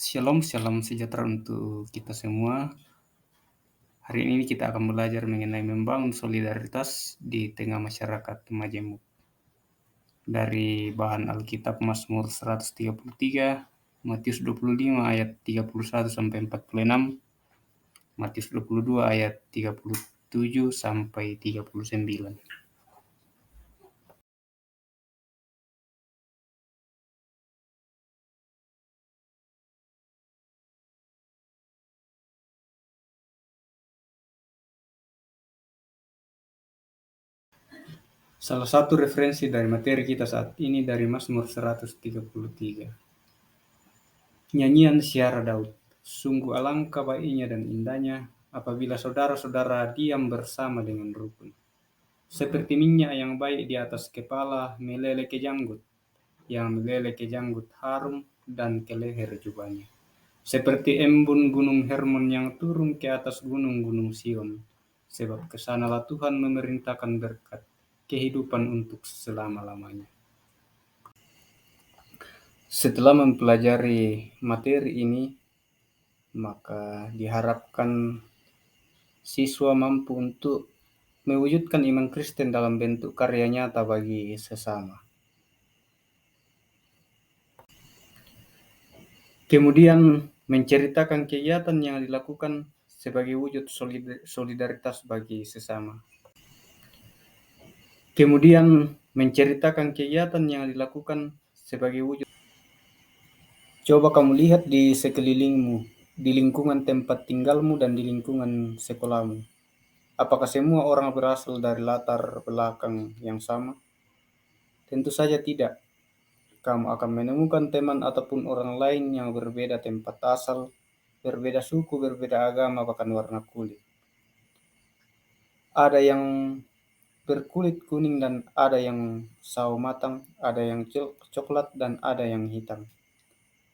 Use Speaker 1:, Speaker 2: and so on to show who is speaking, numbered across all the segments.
Speaker 1: Shalom, shalom sejahtera untuk kita semua. Hari ini kita akan belajar mengenai membangun solidaritas di tengah masyarakat majemuk. Dari bahan Alkitab Mazmur 133, Matius 25 ayat 31 sampai 46, Matius 22 ayat 37 sampai 39. Salah satu referensi dari materi kita saat ini dari Mazmur 133. Nyanyian Syara Daud. Sungguh alangkah baiknya dan indahnya apabila saudara-saudara diam bersama dengan rukun. Seperti minyak yang baik di atas kepala meleleh ke janggut, yang meleleh ke janggut harum dan ke leher jubahnya. Seperti embun gunung Hermon yang turun ke atas gunung-gunung Sion. Sebab kesanalah Tuhan memerintahkan berkat, kehidupan untuk selama-lamanya. Setelah mempelajari materi ini, maka diharapkan siswa mampu untuk mewujudkan iman Kristen dalam bentuk karya nyata bagi sesama. Kemudian menceritakan kegiatan yang dilakukan sebagai wujud solidaritas bagi sesama. Kemudian menceritakan kegiatan yang dilakukan sebagai wujud. Coba kamu lihat di sekelilingmu, di lingkungan tempat tinggalmu dan di lingkungan sekolahmu. Apakah semua orang berasal dari latar belakang yang sama? Tentu saja tidak. Kamu akan menemukan teman ataupun orang lain yang berbeda tempat asal, berbeda suku, berbeda agama, bahkan warna kulit. Ada yang berkulit kuning dan ada yang sawo matang, ada yang coklat dan ada yang hitam.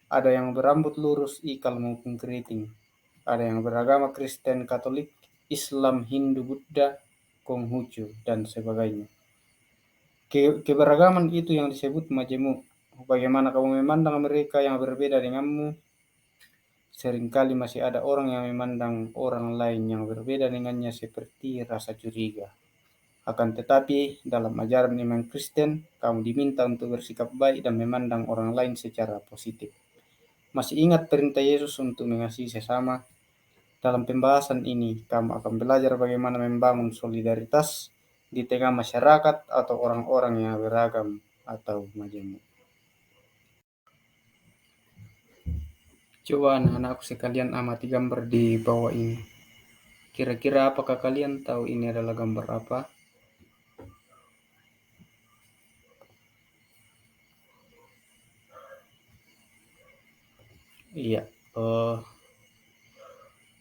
Speaker 1: Ada yang berambut lurus, ikal maupun keriting. Ada yang beragama Kristen, Katolik, Islam, Hindu, Buddha, Konghucu, dan sebagainya. Keberagaman itu yang disebut majemuk. Bagaimana kamu memandang mereka yang berbeda denganmu? Seringkali masih ada orang yang memandang orang lain yang berbeda dengannya seperti rasa curiga. Akan tetapi, dalam ajaran iman Kristen, kamu diminta untuk bersikap baik dan memandang orang lain secara positif. Masih ingat perintah Yesus untuk mengasihi sesama? Dalam pembahasan ini, kamu akan belajar bagaimana membangun solidaritas di tengah masyarakat atau orang-orang yang beragam atau majemuk. Coba anak-anakku sekalian amati gambar di bawah ini. Kira-kira apakah kalian tahu ini adalah gambar apa? Iya,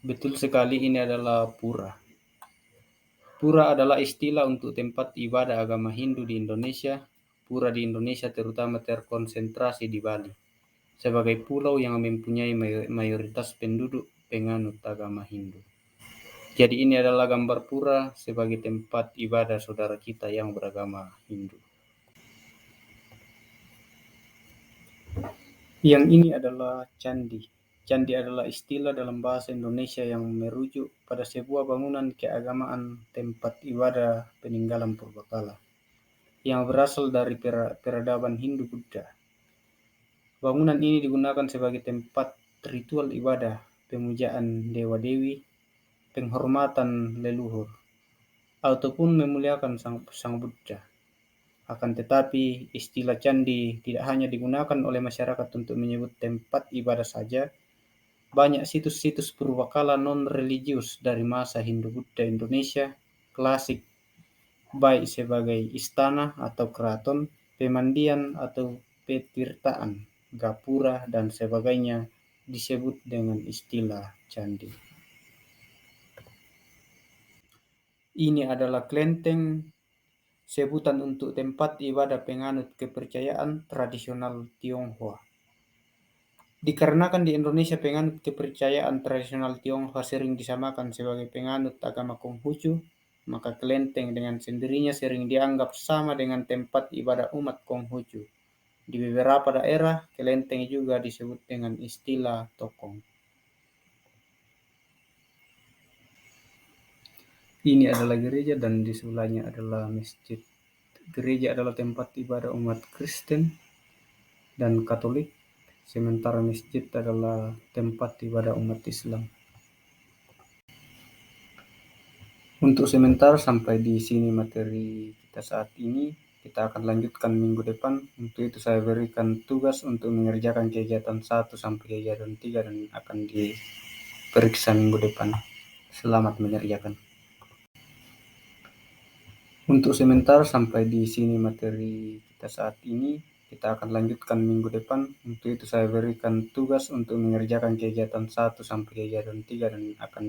Speaker 1: betul sekali, ini adalah pura. Pura adalah istilah untuk tempat ibadah agama Hindu di Indonesia. Pura di Indonesia terutama terkonsentrasi di Bali, sebagai pulau yang mempunyai mayoritas penduduk penganut agama Hindu. Jadi ini adalah gambar pura sebagai tempat ibadah saudara kita yang beragama Hindu. Yang ini adalah candi. Candi adalah istilah dalam bahasa Indonesia yang merujuk pada sebuah bangunan keagamaan tempat ibadah peninggalan purbakala yang berasal dari peradaban Hindu-Buddha. Bangunan ini digunakan sebagai tempat ritual ibadah, pemujaan dewa-dewi, penghormatan leluhur, ataupun memuliakan sang Buddha. Akan tetapi, istilah candi tidak hanya digunakan oleh masyarakat untuk menyebut tempat ibadah saja. Banyak situs-situs purbakala non-religius dari masa Hindu-Buddha Indonesia klasik, baik sebagai istana atau keraton, pemandian atau petirtaan, gapura, dan sebagainya, disebut dengan istilah candi. Ini adalah kelenteng, sebutan untuk tempat ibadah penganut kepercayaan tradisional Tionghoa. Dikarenakan di Indonesia penganut kepercayaan tradisional Tionghoa sering disamakan sebagai penganut agama Konghucu, maka kelenteng dengan sendirinya sering dianggap sama dengan tempat ibadah umat Konghucu. Di beberapa daerah, kelenteng juga disebut dengan istilah tokong. Ini adalah gereja dan di sebelahnya adalah masjid. Gereja adalah tempat ibadah umat Kristen dan Katolik, sementara masjid adalah tempat ibadah umat Islam. Untuk sementara sampai di sini materi kita saat ini. Kita akan lanjutkan minggu depan. Untuk itu saya berikan tugas untuk mengerjakan kegiatan 1 sampai kegiatan 3 dan akan diperiksa minggu depan. Selamat mengerjakan. Untuk sementara sampai di sini materi kita saat ini. Kita akan lanjutkan minggu depan. Untuk itu saya berikan tugas untuk mengerjakan kegiatan 1 sampai kegiatan 3 dan akan